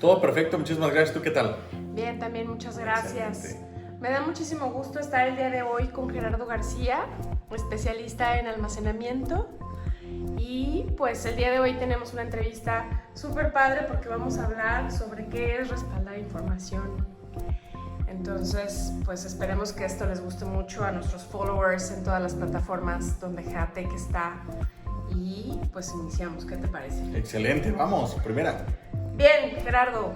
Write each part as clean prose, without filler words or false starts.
Todo perfecto, muchísimas gracias. ¿Tú qué tal? Bien, también muchas gracias. Excelente. Me da muchísimo gusto estar el día de hoy con Gerardo García, especialista en almacenamiento. Y pues el día de hoy tenemos una entrevista súper padre porque vamos a hablar sobre qué es respaldar información. Entonces, pues esperemos que esto les guste mucho a nuestros followers en todas las plataformas donde Geatec está. Y pues iniciamos, ¿qué te parece? Excelente, vamos, primera. Bien, Gerardo,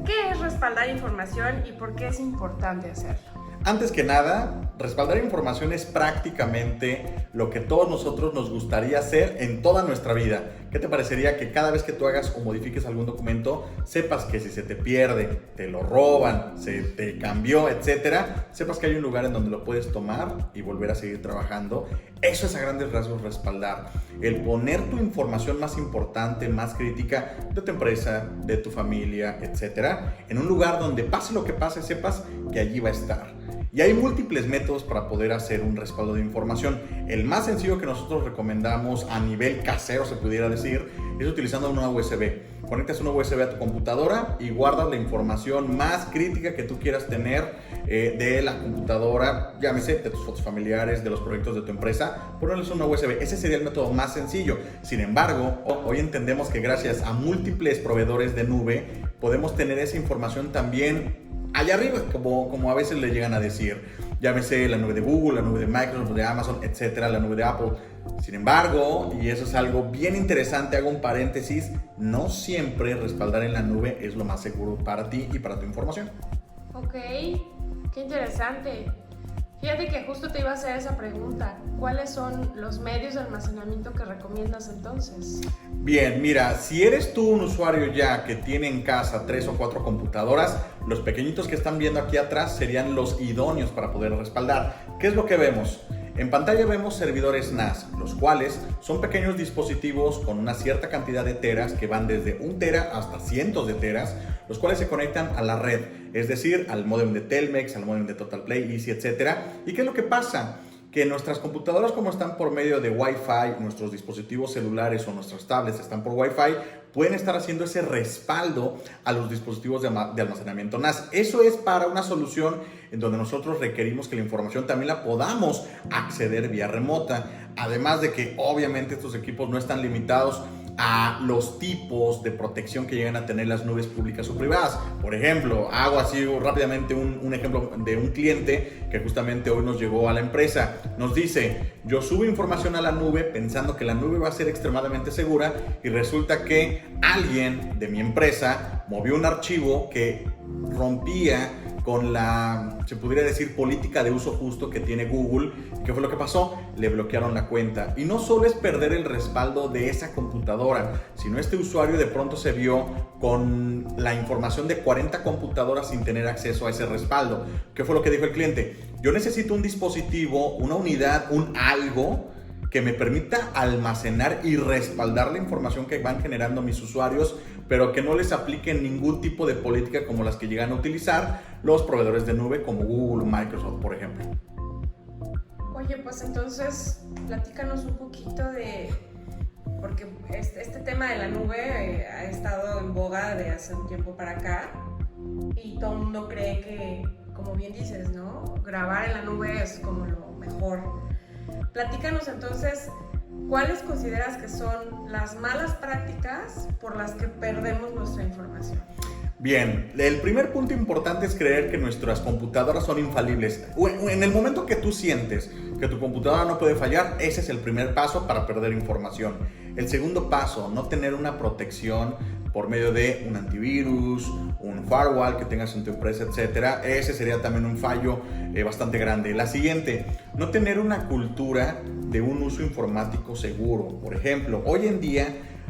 ¿qué es respaldar información y por qué es importante hacerlo? Antes que nada, respaldar información es prácticamente lo que todos nosotros nos gustaría hacer en toda nuestra vida. ¿Qué te parecería que cada vez que tú hagas o modifiques algún documento, sepas que si se te pierde, te lo roban, se te cambió, etcétera, sepas que hay un lugar en donde lo puedes tomar y volver a seguir trabajando? Eso es a grandes rasgos respaldar. El poner tu información más importante, más crítica de tu empresa, de tu familia, etcétera, en un lugar donde pase lo que pase, sepas que allí va a estar. Y hay múltiples métodos para poder hacer un respaldo de información. El más sencillo que nosotros recomendamos a nivel casero, se pudiera decir, es utilizando una USB. Conectas una USB a tu computadora y guardas la información más crítica que tú quieras tener de la computadora, llámese de tus fotos familiares, de los proyectos de tu empresa, ponerles una USB. Ese sería el método más sencillo. Sin embargo, hoy entendemos que gracias a múltiples proveedores de nube podemos tener esa información también allá arriba, como a veces le llegan a decir. Llámese la nube de Google, la nube de Microsoft, de Amazon, etcétera, la nube de Apple. Sin embargo, y eso es algo bien interesante, hago un paréntesis, no siempre respaldar en la nube es lo más seguro para ti y para tu información. Ok, qué interesante. Fíjate que justo te iba a hacer esa pregunta. ¿Cuáles son los medios de almacenamiento que recomiendas entonces? Bien, mira, si eres tú un usuario ya que tiene en casa 3 o 4 computadoras, los pequeñitos que están viendo aquí atrás serían los idóneos para poder respaldar. ¿Qué es lo que vemos? En pantalla vemos servidores NAS, los cuales son pequeños dispositivos con una cierta cantidad de teras que van desde 1 tera hasta cientos de teras, los cuales se conectan a la red, es decir, al módem de Telmex, al módem de TotalPlay, Easy, etc. ¿Y qué es lo que pasa? Que nuestras computadoras, como están por medio de Wi-Fi, nuestros dispositivos celulares o nuestras tablets están por Wi-Fi, pueden estar haciendo ese respaldo a los dispositivos de almacenamiento NAS. Eso es para una solución en donde nosotros requerimos que la información también la podamos acceder vía remota. Además de que obviamente estos equipos no están limitados a los tipos de protección que llegan a tener las nubes públicas o privadas. Por ejemplo, hago así rápidamente un ejemplo de un cliente que justamente hoy nos llegó a la empresa. Nos dice, yo subo información a la nube pensando que la nube va a ser extremadamente segura y resulta que alguien de mi empresa movió un archivo que rompía con la, se podría decir, política de uso justo que tiene Google. ¿Qué fue lo que pasó? Le bloquearon la cuenta. Y no solo es perder el respaldo de esa computadora, sino este usuario de pronto se vio con la información de 40 computadoras sin tener acceso a ese respaldo. ¿Qué fue lo que dijo el cliente? Yo necesito un dispositivo, una unidad, un algo que me permita almacenar y respaldar la información que van generando mis usuarios, pero que no les apliquen ningún tipo de política como las que llegan a utilizar los proveedores de nube como Google o Microsoft, por ejemplo. Oye, pues entonces platícanos un poquito de... Porque este tema de la nube ha estado en boga de hace un tiempo para acá y todo el mundo cree que, como bien dices, ¿no? Grabar en la nube es como lo mejor. Platícanos entonces, ¿cuáles consideras que son las malas prácticas por las que perdemos nuestra información? Bien, el primer punto importante es creer que nuestras computadoras son infalibles. En el momento que tú sientes que tu computadora no puede fallar, ese es el primer paso para perder información. El segundo paso, no tener una protección por medio de un antivirus, un firewall que tengas en tu empresa, etcétera. Ese sería también un fallo bastante grande. La siguiente, no tener una cultura de un uso informático seguro. Por ejemplo, hoy en día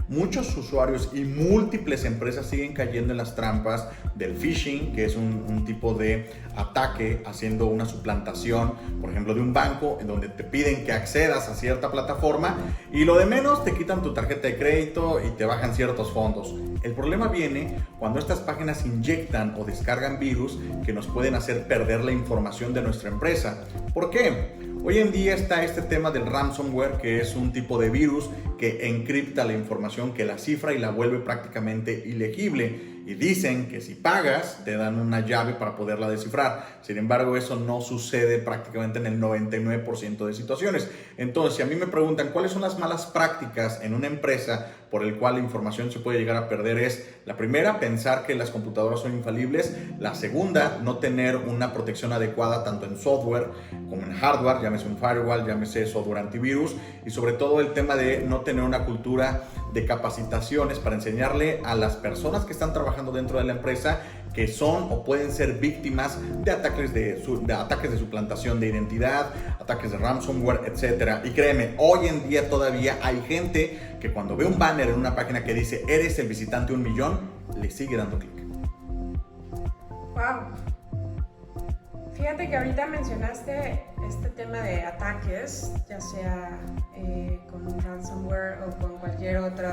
muchos usuarios y múltiples empresas siguen cayendo en las trampas del phishing, que es un tipo de ataque haciendo una suplantación, por ejemplo, de un banco en donde te piden que accedas a cierta plataforma y lo de menos te quitan tu tarjeta de crédito y te bajan ciertos fondos. El problema viene cuando estas páginas inyectan o descargan virus que nos pueden hacer perder la información de nuestra empresa. ¿Por qué? Hoy en día está este tema del ransomware, que es un tipo de virus que encripta la información, que la cifra y la vuelve prácticamente ilegible. y dicen que si pagas te dan una llave para poderla descifrar. Sin embargo, eso no sucede prácticamente en el 99% de situaciones. Entonces, si a mí me preguntan cuáles son las malas prácticas en una empresa por el cual la información se puede llegar a perder, es la primera, pensar que las computadoras son infalibles; la segunda, no tener una protección adecuada tanto en software como en hardware, llámese un firewall, llámese software antivirus, y sobre todo el tema de no tener una cultura de capacitaciones para enseñarle a las personas que están trabajando dentro de la empresa que son o pueden ser víctimas de ataques de suplantación de identidad, ataques de ransomware, etc. Y créeme, hoy en día todavía hay gente que cuando ve un banner en una página que dice "eres el visitante 1.000.000", le sigue dando clic. Wow. Fíjate que ahorita mencionaste este tema de ataques, ya sea con un ransomware o con cualquier otro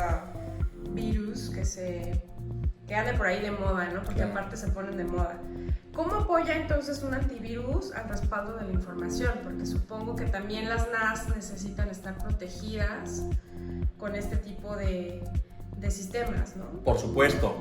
virus que ande por ahí de moda, ¿no? Porque aparte se ponen de moda. ¿Cómo apoya entonces un antivirus al respaldo de la información? Porque supongo que también las NAS necesitan estar protegidas con este tipo de sistemas, ¿no? Por supuesto.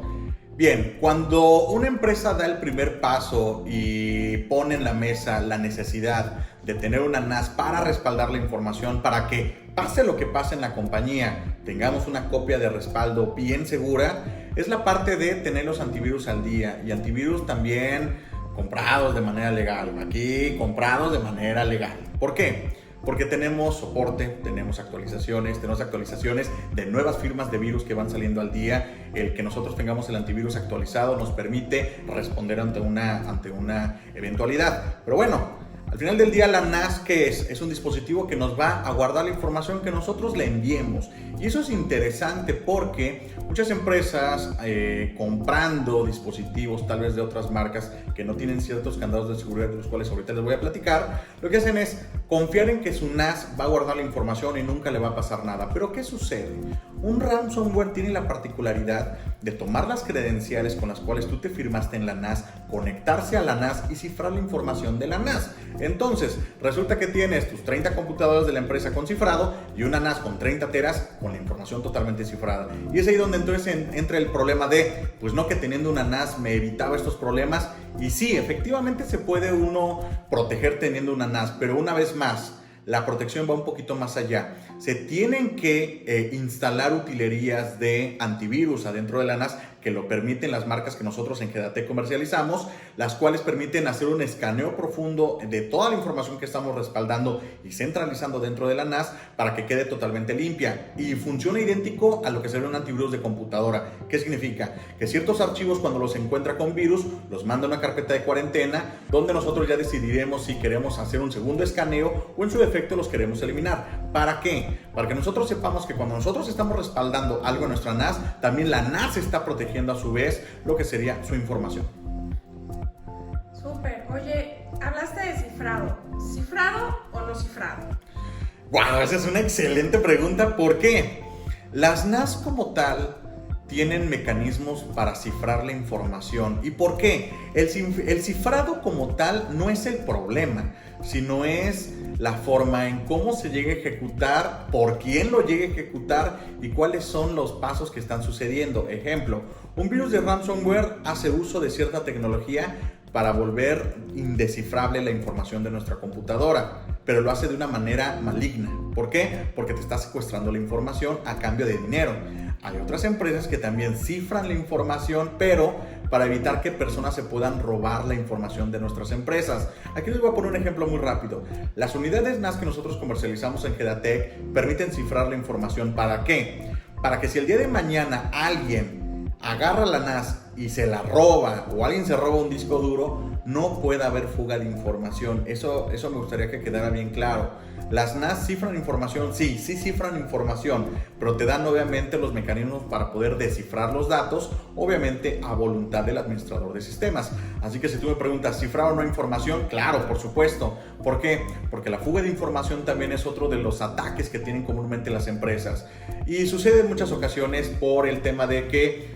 Bien, cuando una empresa da el primer paso y pone en la mesa la necesidad de tener una NAS para respaldar la información, para que pase lo que pase en la compañía, tengamos una copia de respaldo bien segura, es la parte de tener los antivirus al día, y antivirus también comprados de manera legal. Aquí comprados de manera legal. ¿Por qué? Porque tenemos soporte, tenemos actualizaciones de nuevas firmas de virus que van saliendo al día. El que nosotros tengamos el antivirus actualizado nos permite responder ante una eventualidad. Pero bueno, al final del día, la NAS, ¿qué es? Es un dispositivo que nos va a guardar la información que nosotros le enviemos. Y eso es interesante porque muchas empresas comprando dispositivos tal vez de otras marcas que no tienen ciertos candados de seguridad, de los cuales ahorita les voy a platicar, lo que hacen es confiar en que su NAS va a guardar la información y nunca le va a pasar nada. Pero ¿qué sucede? Un ransomware tiene la particularidad de tomar las credenciales con las cuales tú te firmaste en la NAS, conectarse a la NAS y cifrar la información de la NAS. Entonces, resulta que tienes tus 30 computadoras de la empresa con cifrado y una NAS con 30 teras con la información totalmente cifrada. Y es ahí donde entonces entra el problema de, pues no, que teniendo una NAS me evitaba estos problemas. Y sí, efectivamente se puede uno proteger teniendo una NAS, pero una vez más, la protección va un poquito más allá. Se tienen que instalar utilerías de antivirus adentro de la NAS que lo permiten las marcas que nosotros en GEDATEC comercializamos, las cuales permiten hacer un escaneo profundo de toda la información que estamos respaldando y centralizando dentro de la NAS para que quede totalmente limpia y funciona idéntico a lo que sería un antivirus de computadora. ¿Qué significa? Que ciertos archivos, cuando los encuentra con virus, los manda a una carpeta de cuarentena donde nosotros ya decidiremos si queremos hacer un segundo escaneo o en su defecto los queremos eliminar. ¿Para qué? Para que nosotros sepamos que cuando nosotros estamos respaldando algo en nuestra NAS, también la NAS está protegiendo a su vez lo que sería su información. Súper. Oye, hablaste de cifrado. ¿Cifrado o no cifrado? Wow, esa es una excelente pregunta. ¿Por qué? Las NAS como tal tienen mecanismos para cifrar la información. ¿Y por qué? El cifrado como tal no es el problema, sino es la forma en cómo se llega a ejecutar, por quién lo llega a ejecutar y cuáles son los pasos que están sucediendo. Ejemplo, un virus de ransomware hace uso de cierta tecnología para volver indescifrable la información de nuestra computadora, pero lo hace de una manera maligna. ¿Por qué? Porque te está secuestrando la información a cambio de dinero. Hay otras empresas que también cifran la información, pero para evitar que personas se puedan robar la información de nuestras empresas. Aquí les voy a poner un ejemplo muy rápido. Las unidades NAS que nosotros comercializamos en GEDATEC permiten cifrar la información. ¿Para qué? Para que si el día de mañana alguien agarra la NAS y se la roba, o alguien se roba un disco duro, no puede haber fuga de información. Eso me gustaría que quedara bien claro. Las NAS cifran información, sí cifran información, pero te dan obviamente los mecanismos para poder descifrar los datos, obviamente a voluntad del administrador de sistemas. Así que si tú me preguntas, ¿cifrar o no información? Claro, por supuesto. ¿Por qué? Porque la fuga de información también es otro de los ataques que tienen comúnmente las empresas. Y sucede en muchas ocasiones por el tema de que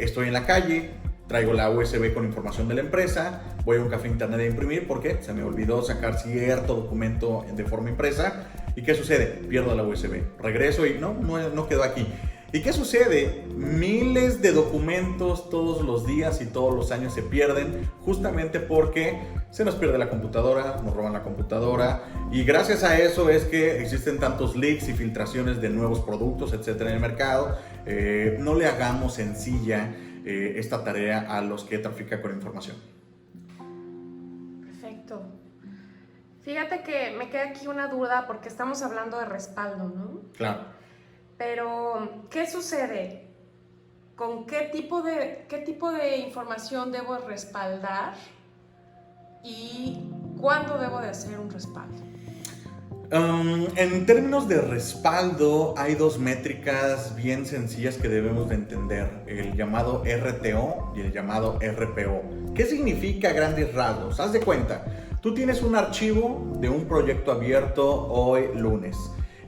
estoy en la calle, traigo la USB con información de la empresa, voy a un café internet a imprimir porque se me olvidó sacar cierto documento de forma impresa. ¿Y qué sucede? Pierdo la USB. Regreso y no quedó aquí. ¿Y qué sucede? Miles de documentos todos los días y todos los años se pierden justamente porque se nos pierde la computadora, nos roban la computadora, y gracias a eso es que existen tantos leaks y filtraciones de nuevos productos, etcétera, en el mercado. No le hagamos sencilla esta tarea a los que trafican con información. Perfecto. Fíjate que me queda aquí una duda porque estamos hablando de respaldo, ¿no? Claro. Pero, ¿qué sucede? ¿Con qué tipo de información debo respaldar? ¿Y cuándo debo de hacer un respaldo? En términos de respaldo, hay dos métricas bien sencillas que debemos de entender: el llamado RTO y el llamado RPO. ¿Qué significa a grandes rasgos? Haz de cuenta, tú tienes un archivo de un proyecto abierto hoy lunes.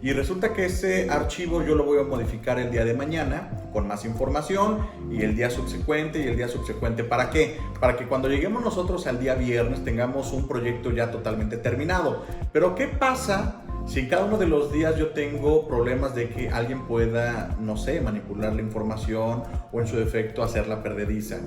Y resulta que ese archivo yo lo voy a modificar el día de mañana con más información, y el día subsecuente y el día subsecuente. ¿Para qué? Para que cuando lleguemos nosotros al día viernes tengamos un proyecto ya totalmente terminado. Pero ¿qué pasa si en cada uno de los días yo tengo problemas de que alguien pueda, no sé, manipular la información o en su defecto hacerla perdediza?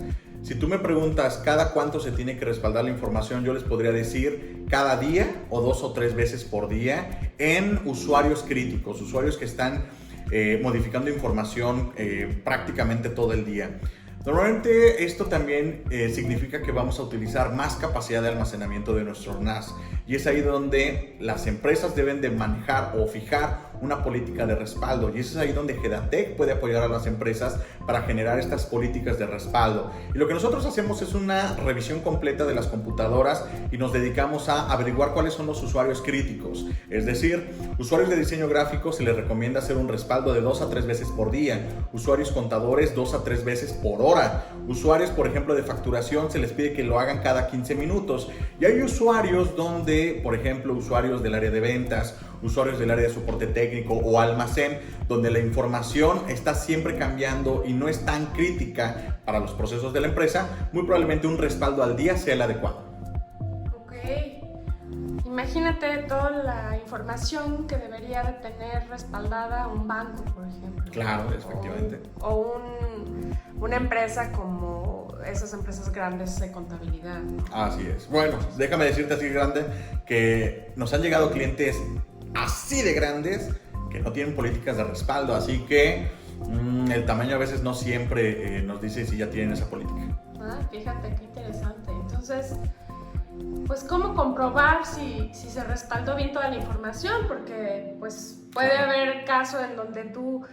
Si tú me preguntas cada cuánto se tiene que respaldar la información, yo les podría decir cada día o 2 o 3 veces por día en usuarios críticos, usuarios que están modificando información prácticamente todo el día. Normalmente esto también significa que vamos a utilizar más capacidad de almacenamiento de nuestro NAS, y es ahí donde las empresas deben de manejar o fijar una política de respaldo, y es ahí donde GEDATEC puede apoyar a las empresas para generar estas políticas de respaldo. Y lo que nosotros hacemos es una revisión completa de las computadoras y nos dedicamos a averiguar cuáles son los usuarios críticos. Es decir, usuarios de diseño gráfico se les recomienda hacer un respaldo de 2 a 3 veces por día, usuarios contadores 2 a 3 veces por hora, usuarios por ejemplo de facturación se les pide que lo hagan cada 15 minutos, y hay usuarios donde, por ejemplo, usuarios del área de ventas, usuarios del área de soporte técnico o almacén, donde la información está siempre cambiando y no es tan crítica para los procesos de la empresa, muy probablemente un respaldo al día sea el adecuado. Ok. Imagínate toda la información que debería de tener respaldada un banco, por ejemplo. Claro, efectivamente. O una empresa como esas empresas grandes de contabilidad, ¿no? Así es. Bueno, déjame decirte así grande que nos han llegado clientes así de grandes que no tienen políticas de respaldo, así que el tamaño a veces no siempre nos dice si ya tienen esa política. Fíjate qué interesante. Entonces, pues cómo comprobar si se respaldó bien toda la información, porque pues puede haber caso en donde tú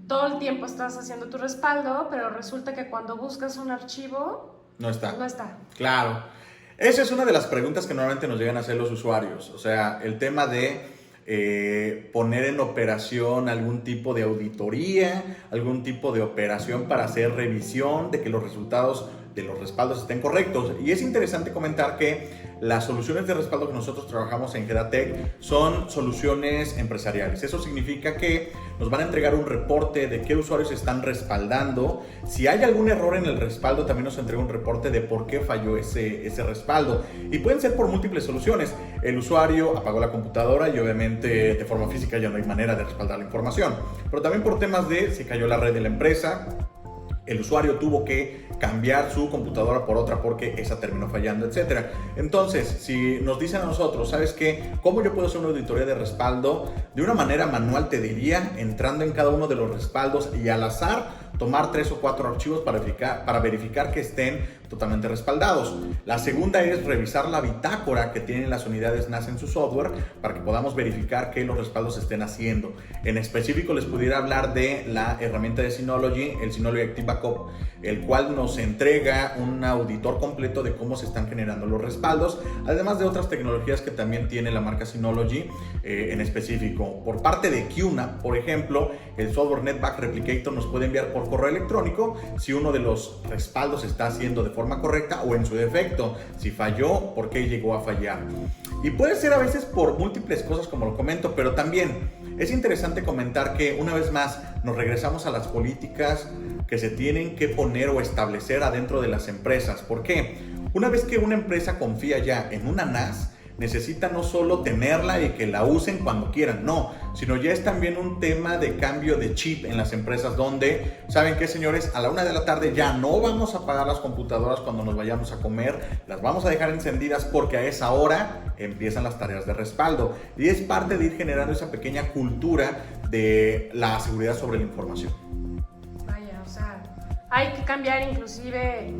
todo el tiempo estás haciendo tu respaldo, pero resulta que cuando buscas un archivo no está. Claro. Esa es una de las preguntas que normalmente nos llegan a hacer los usuarios. O sea, el tema de poner en operación algún tipo de auditoría, algún tipo de operación para hacer revisión de que los resultados de los respaldos estén correctos. Y es interesante comentar que las soluciones de respaldo que nosotros trabajamos en GEDATEC son soluciones empresariales. Eso significa que nos van a entregar un reporte de qué usuarios están respaldando. Si hay algún error en el respaldo, también nos entrega un reporte de por qué falló ese respaldo. Y pueden ser por múltiples soluciones. El usuario apagó la computadora y obviamente de forma física ya no hay manera de respaldar la información. Pero también por temas de se cayó la red de la empresa, el usuario tuvo que cambiar su computadora por otra porque esa terminó fallando, etc. Entonces, si nos dicen a nosotros, ¿sabes qué? ¿Cómo yo puedo hacer una auditoría de respaldo? De una manera manual te diría, entrando en cada uno de los respaldos y al azar, tomar 3 o 4 archivos para verificar que estén totalmente respaldados. La segunda es revisar la bitácora que tienen las unidades NAS en su software para que podamos verificar que los respaldos se estén haciendo. En específico les pudiera hablar de la herramienta de Synology, el Synology Active Backup, el cual nos entrega un auditor completo de cómo se están generando los respaldos, además de otras tecnologías que también tiene la marca Synology en específico. Por parte de QNAP, por ejemplo, el software NetBack Replicator nos puede enviar por correo electrónico si uno de los respaldos está haciendo de forma correcta o en su defecto, si falló, por qué llegó a fallar. Y puede ser a veces por múltiples cosas como lo comento, pero también es interesante comentar que una vez más nos regresamos a las políticas que se tienen que poner o establecer adentro de las empresas. ¿Por qué? Una vez que una empresa confía ya en una NAS, necesita no solo tenerla y que la usen cuando quieran, no, sino ya es también un tema de cambio de chip en las empresas donde, ¿saben qué, señores? A la 1 de la tarde ya no vamos a apagar las computadoras cuando nos vayamos a comer, las vamos a dejar encendidas porque a esa hora empiezan las tareas de respaldo. Y es parte de ir generando esa pequeña cultura de la seguridad sobre la información. Vaya, o sea, hay que cambiar inclusive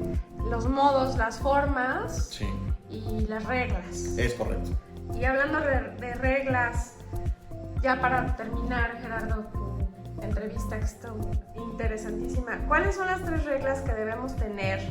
los modos, las formas, sí, y las reglas. Es correcto. Y hablando de reglas, ya para terminar, Gerardo, tu entrevista que estuvo interesantísima, ¿cuáles son las 3 reglas que debemos tener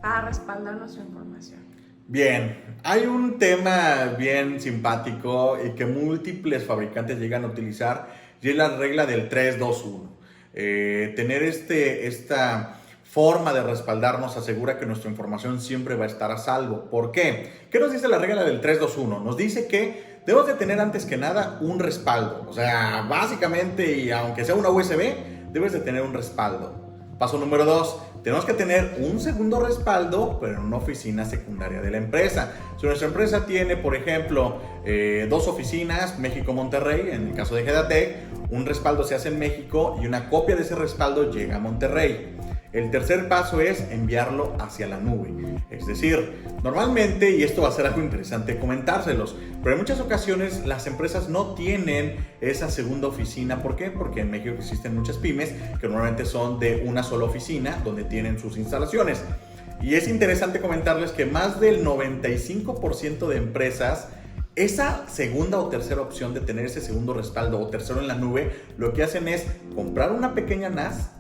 para respaldar nuestra información? Bien, hay un tema bien simpático y que múltiples fabricantes llegan a utilizar, y es la regla del 3-2-1. Tener esta forma de respaldarnos asegura que nuestra información siempre va a estar a salvo. ¿Por qué? ¿Qué nos dice la regla del 3-2-1? Nos dice que debemos de tener antes que nada un respaldo. O sea, básicamente, y aunque sea una USB, debes de tener un respaldo. Paso número 2, tenemos que tener un segundo respaldo, pero en una oficina secundaria de la empresa. Si nuestra empresa tiene, por ejemplo, 2 oficinas, México-Monterrey, en el caso de Gedatec, un respaldo se hace en México y una copia de ese respaldo llega a Monterrey. El tercer paso es enviarlo hacia la nube. Es decir, normalmente, y esto va a ser algo interesante comentárselos, pero en muchas ocasiones las empresas no tienen esa segunda oficina. ¿Por qué? Porque en México existen muchas pymes que normalmente son de una sola oficina donde tienen sus instalaciones. Y es interesante comentarles que más del 95% de empresas, esa segunda o tercera opción de tener ese segundo respaldo o tercero en la nube, lo que hacen es comprar una pequeña NAS,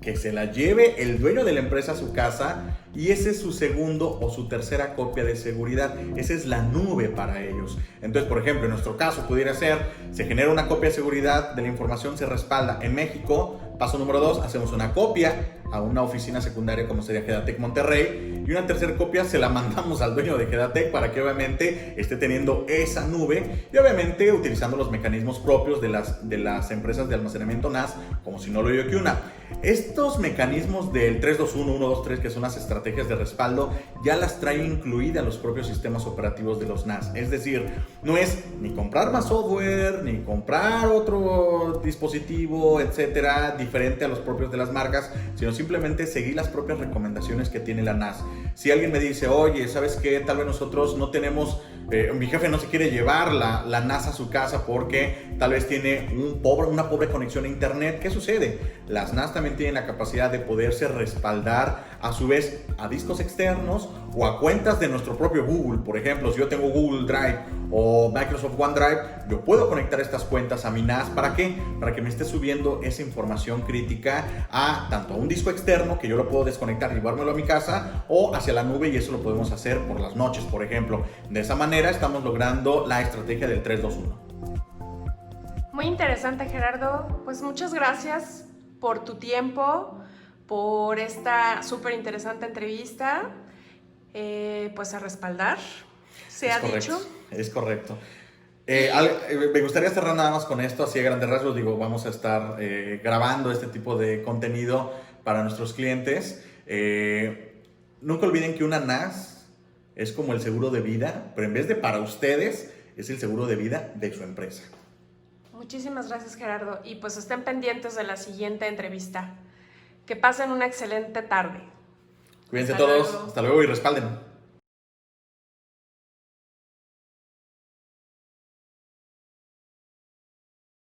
que se la lleve el dueño de la empresa a su casa, y ese es su segundo o su tercera copia de seguridad. Esa es la nube para ellos. Entonces, por ejemplo, en nuestro caso pudiera ser, se genera una copia de seguridad de la información, se respalda en México. Paso número 2, hacemos una copia a una oficina secundaria como sería Gedatec Monterrey, y una tercera copia se la mandamos al dueño de Gedatec para que obviamente esté teniendo esa nube, y obviamente utilizando los mecanismos propios de las empresas de almacenamiento NAS, como si no lo oye que una. Estos mecanismos del 3-2-1, 1-2-3, que son las estrategias de respaldo, ya las trae incluidas los propios sistemas operativos de los NAS. Es decir, no es ni comprar más software, ni comprar otro dispositivo, etcétera, diferente a los propios de las marcas, sino simplemente seguir las propias recomendaciones que tiene la NAS. Si alguien me dice, oye, ¿sabes qué? Tal vez nosotros no tenemos, mi jefe no se quiere llevar la NAS a su casa porque tal vez tiene una pobre conexión a internet. ¿Qué sucede? Las NAS también tienen la capacidad de poderse respaldar a su vez a discos externos o a cuentas de nuestro propio Google. Por ejemplo, si yo tengo Google Drive o Microsoft OneDrive, yo puedo conectar estas cuentas a mi NAS. ¿Para qué? Para que me esté subiendo esa información crítica a tanto a un disco externo, que yo lo puedo desconectar y llevármelo a mi casa, o hacia la nube, y eso lo podemos hacer por las noches, por ejemplo. De esa manera estamos logrando la estrategia del 3-2-1. Muy interesante, Gerardo. Pues muchas gracias por tu tiempo, por esta súper interesante entrevista. Pues a respaldar, se ha dicho. Es correcto. Me gustaría cerrar nada más con esto, así a grandes rasgos. Digo, vamos a estar grabando este tipo de contenido para nuestros clientes. Nunca olviden que una NAS es como el seguro de vida, pero en vez de para ustedes, es el seguro de vida de su empresa. Muchísimas gracias, Gerardo. Y pues estén pendientes de la siguiente entrevista. Que pasen una excelente tarde. Cuídense todos. Hasta luego y respalden.